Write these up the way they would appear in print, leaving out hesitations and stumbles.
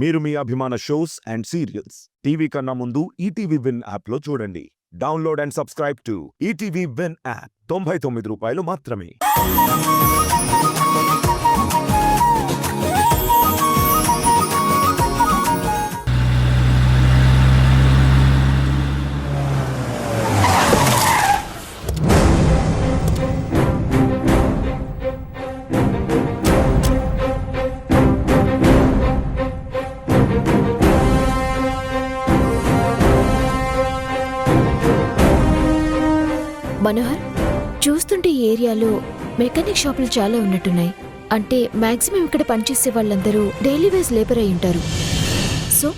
మీరు మీ అభిమాన shows and serials TV కన్నా ముందు ఈటీవీ విన్ యాప్లో చూడండి. Download and subscribe to ETV win app. 99 రూపాయలు మాత్రమే. మనోహర్, చూస్తుంటే ఈ ఏరియాలో మెకానిక్ షాపులు చాలా ఉన్నట్టున్నాయి. అంటే మాక్సిమం ఇక్కడ పనిచేసే వాళ్ళందరూ డైలీ వేజ్ లేబర్ అయి ఉంటారు. సో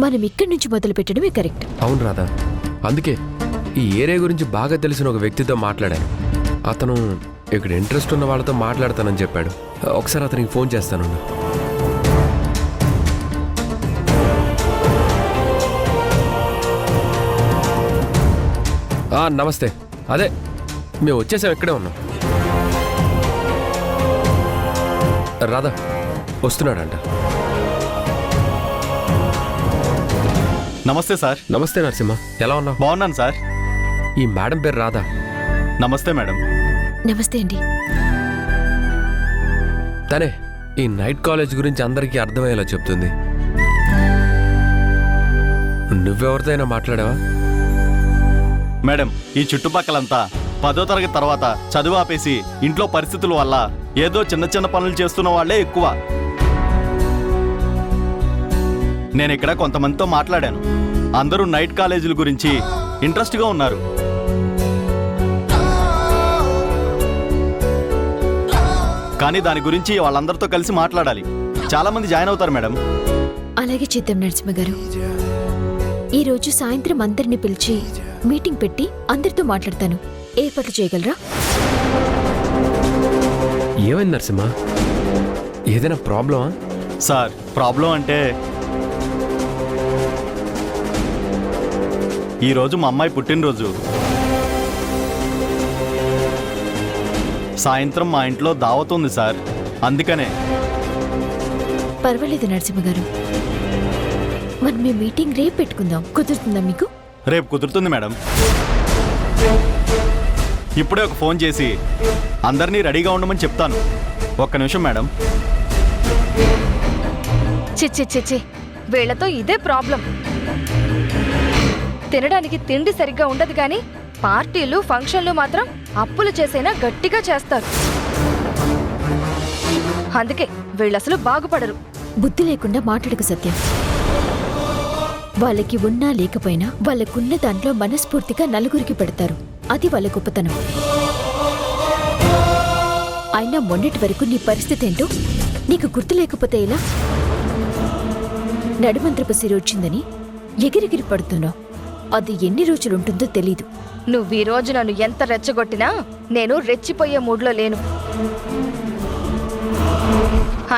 మనం ఇక్కడి నుంచి మొదలు పెట్టడమే కరెక్ట్. అవును రాధా, అందుకే ఈ ఏరియా గురించి బాగా తెలిసిన ఒక వ్యక్తితో మాట్లాడాను. అతను ఇక్కడ ఇంట్రెస్ట్ ఉన్న వాళ్ళతో మాట్లాడతానని చెప్పాడు. ఒకసారి అతనికి ఫోన్ చేస్తాను. నమస్తే. అదే మేము వచ్చేసాం, ఇక్కడే ఉన్నాం. రాధా వస్తున్నాడంట. నమస్తే సార్. నమస్తే నరసింహ, ఎలా ఉన్నావు? బాగున్నాను సార్. ఈ మేడం పేరు రాధా. నమస్తే మేడం. నమస్తే అండి. తనే ఈ నైట్ కాలేజ్ గురించి అందరికీ అర్థమయ్యేలా చెప్తుంది. నువ్వెవరితోనైనా మాట్లాడావా? మేడం, ఈ చుట్టుపక్కలంతా 10వ తరగతి తర్వాత చదువు ఆపేసి ఇంట్లో పరిస్థితుల వల్ల ఏదో చిన్న చిన్న పనులు చేస్తున్న వాళ్లే ఎక్కువ. నేను ఇక్కడ కొంతమందితో మాట్లాడాను. అందరూ నైట్ కాలేజీల గురించి ఇంట్రెస్ట్గా ఉన్నారు. కానీ దాని గురించి వాళ్ళందరితో కలిసి మాట్లాడాలి. చాలా మంది జాయిన్ అవుతారు మేడం. అలాగే చేద్దాం నరసింహ గారు. ఈ రోజు సాయంత్రం అందరిని పిలిచి మీటింగ్ పెట్టి అందరితో మాట్లాడతాను. ఏర్పాట్లు చేయగలరా? ఏమైంది నరసింహ? ఏదైనా ప్రాబ్లమా? సార్, ప్రాబ్లం అంటే ఈరోజు మా అమ్మాయి పుట్టినరోజు. సాయంత్రం మా ఇంట్లో దావత్ ఉంది సార్. అందుకనే. పర్వాలేదు నరసింహ గారు, మరి మీ మీటింగ్ రేపు పెట్టుకుందాం. కుదురుతుందా మీకు? రేపు కుదురుతుంది మేడం. ఇప్పుడే ఒక ఫోన్ చేసి అందరినీ రెడీగా ఉండమని చెప్తాను. ఒక్క నిమిషం మేడం. చిచ్చి, వీళ్లతో ఇదే ప్రాబ్లం. తినడానికి తిండి సరిగ్గా ఉండదు కానీ పార్టీలు ఫంక్షన్లు మాత్రం అప్పులు చేసైనా గట్టిగా చేస్తారు. అందుకే వీళ్ళసలు బాగుపడరు. బుద్ధి లేకుండా మాట్లాడక సత్యం. వాళ్ళకి ఉన్నా లేకపోయినా వాళ్ళకున్న దాంట్లో మనస్ఫూర్తిగా నలుగురికి పెడతారు. అది వాళ్ళ గొప్పతనం. అయినా మొన్నటి వరకు నీ పరిస్థితి ఏంటో నీకు గుర్తు లేకపోతే ఎలా? నడుమంత్రపు సిరి వచ్చిందని ఎగిరిగిరి పడుతున్నావు. అది ఎన్ని రోజులుంటుందో తెలీదు. నువ్వు ఈ రోజు నన్ను ఎంత రెచ్చగొట్టినా నేను రెచ్చిపోయే మూడ్లో లేను.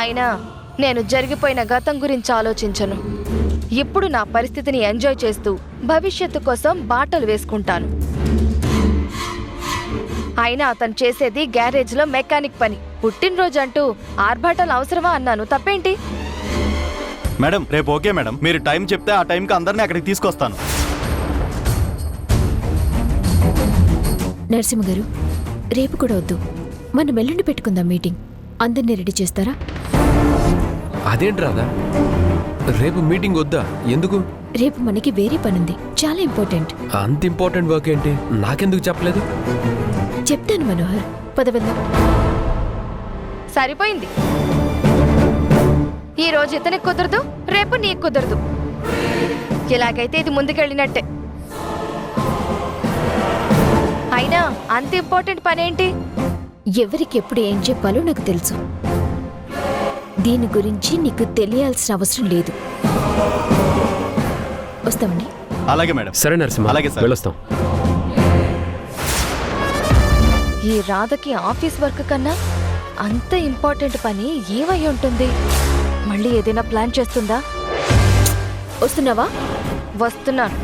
అయినా నేను జరిగిపోయిన గతం గురించి ఆలోచించను. ఇప్పుడు నా పరిస్థితిని ఎంజాయ్ చేస్తూ భవిష్యత్తు కోసం బాటలు వేసుకుంటాను. అయినా అతను చేసేది గ్యారేజ్లో మెకానిక్ పని. పుట్టినరోజు అంటూ ఆర్భాటాలు అవసరమా అన్నాను. తప్పేంటి? మేడం, రేపు ఓకే మేడం. మీరు టైం చెప్తే ఆ టైంకి అందరినీ అక్కడికి తీసుకొస్తాను. నరసింహ గారు, రేపు కూడా వద్దు. మనం ఎల్లుండి పెట్టుకుందాం మీటింగ్. అందరినీ రెడీ చేస్తారా? అదేంటి రాధా, రేపు మీటింగ్ వద్దా? ఎందుకు? రేపు మనకి వేరే పనుంది, చాలా ఇంపార్టెంట్. అంత ఇంపార్టెంట్ వర్క్ ఏంటి? నాకెందుకు చెప్పలేదు? చెప్తాను మనోహర్, పద వెళ్దాం. సరిపోయింది. ఈ రోజు ఇతనికి కుదరదు, రేపు నీకు కుదరదు. ఇలాగైతే ఇది ముందుకెళ్ళినట్టే. అయినా అంత ఇంపార్టెంట్ పనేంటి? ఎవరికి ఎప్పుడు ఏం చెప్పాలో నాకు తెలుసు. దీని గురించి నీకు తెలియాల్సిన అవసరం లేదు. వస్తామండి. అలాగే మేడం. సరే నరసింహ, అలాగే సార్. వెళ్ళొస్తాం. ఈ రాధకి ఆఫీస్ వర్క్ కన్నా అంత ఇంపార్టెంట్ పని ఏమై ఉంటుంది? మళ్ళీ ఏదైనా ప్లాన్ చేస్తుందా? వస్తున్నావా? వస్తున్నాను.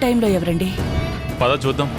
టైంలో ఎవరండి? పద చూద్దాం.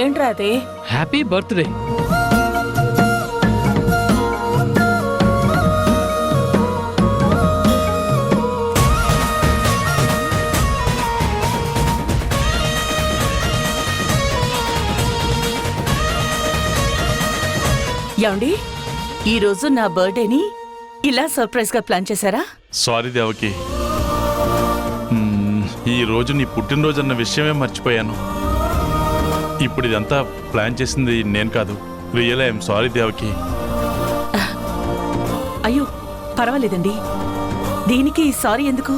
ఏంట్రా అది? Happy birthday. ఏమండి, ఈరోజు నా బర్త్డేని ఇలా సర్ప్రైజ్ గా ప్లాన్ చేశారా? సారీ దేవకి, ఈ రోజు నీ పుట్టినరోజు అన్న విషయమే మర్చిపోయాను. ఇప్పుడు ఇదంతా ప్లాన్ చేసింది నేను కాదు. Real I'm sorry Devaki. అయ్యో పర్వాలేదండి, దీనికి సారీ ఎందుకు?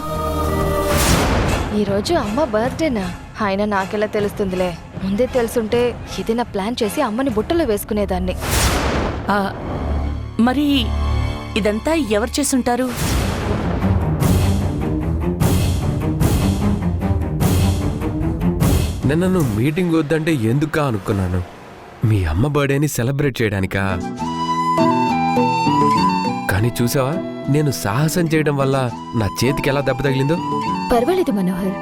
ఈరోజు అమ్మ బర్త్డేనా? ఆయన నాకెలా తెలుస్తుందిలే. ముందే తెలుసుంటే ఏదైనా ప్లాన్ చేసి అమ్మని బుట్టలో వేసుకునేదాన్ని. ఆ, మరి ఇదంతా ఎవరు చేసుంటారు? నిన్న నువ్వు మీటింగ్ వద్దంటే ఎందుకా అనుకున్నాను. మీ అమ్మ బర్త్డేని సెలబ్రేట్ చేయడానికా? కానీ చూసావా, నేను సాహసం చేయడం వల్ల నా చేతికి ఎలా దెబ్బ తగిలిందో. పర్వాలేదు మనోహర్,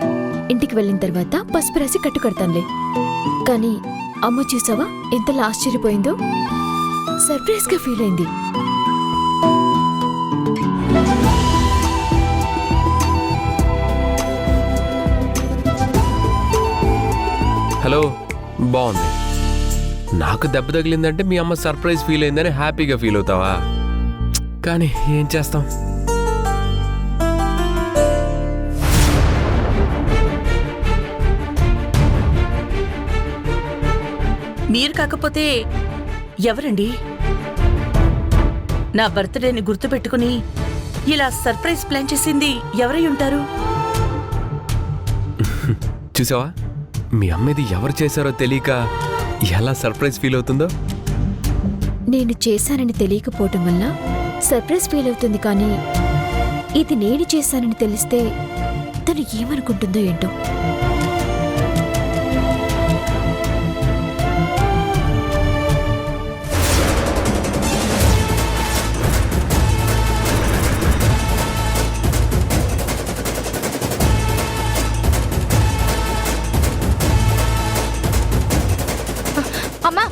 ఇంటికి వెళ్ళిన తర్వాత పసుపు రాసి కట్టు కడతానులే. కానీ అమ్మ చూసావా ఎంతలా ఆశ్చర్యపోయిందో, సర్ప్రైజ్ గా ఫీల్ అయింది. హలో, బాగుంది. నాకు దెబ్బ తగిలిందంటే మీ అమ్మ సర్ప్రైజ్ ఫీల్ అయిందని హ్యాపీగా ఫీల్ అవుతావా? కానీ ఏం చేస్తాం. మీరు కాకపోతే ఎవరండి? నా బర్త్డేని గుర్తుపెట్టుకుని ఇలా సర్ప్రైజ్ ప్లాన్ చేసింది ఎవరై ఉంటారు? చూసావా, మీ అమ్మ ఇది ఎవరు చేశారో తెలియక ఎలా సర్ప్రైజ్ ఫీల్ అవుతుందో. నేను చేశానని తెలియకపోవటం వల్ల సర్ప్రైజ్ ఫీల్ అవుతుంది. కానీ ఇది నేను చేశానని తెలిస్తే తను ఏమనుకుంటుందో ఏంటో. అమ్మా